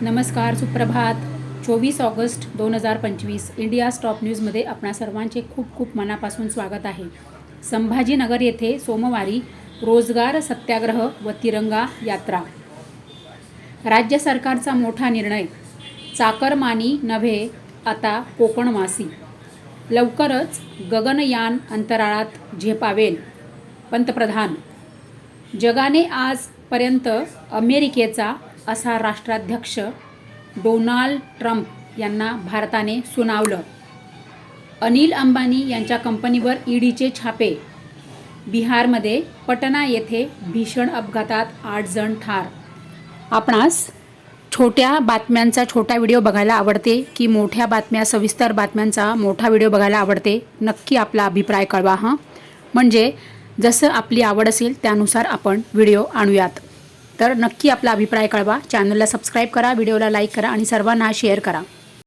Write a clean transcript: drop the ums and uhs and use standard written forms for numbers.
नमस्कार, सुप्रभात. 24 August 2025 India stop न्यूजमध्ये आपणा सर्वांचे खूप खूप मनापासून स्वागत आहे. संभाजीनगर येथे सोमवारी रोजगार सत्याग्रह व तिरंगा यात्रा. राज्य सरकारचा मोठा निर्णय. चाकरमानी नव्हे आता कोकणवासी. लवकरच गगनयान अंतराळात झेपावेल. पंतप्रधान. जगाने आजपर्यंत अमेरिकेचा असा राष्ट्राध्यक्ष डोनाल्ड ट्रम्प यांना भारताने सुनावलं. अनिल अंबानी यांच्या कंपनीवर ईडीचे छापे. बिहारमध्ये पटना येथे भीषण अपघातात 8 जण ठार. आपणास छोट्या बातम्यांचा छोटा व्हिडिओ बघायला आवडते की मोठ्या बातम्या सविस्तर बातम्यांचा मोठा व्हिडिओ बघायला आवडते? नक्की आपला अभिप्राय कळवा हां. म्हणजे जसं आपली आवड असेल त्यानुसार आपण व्हिडिओ आणूयात. तर नक्की आपला अभिप्राय कळवा. चॅनलला सबस्क्राईब करा, व्हिडिओला लाईक करा आणि सर्वांना शेअर करा.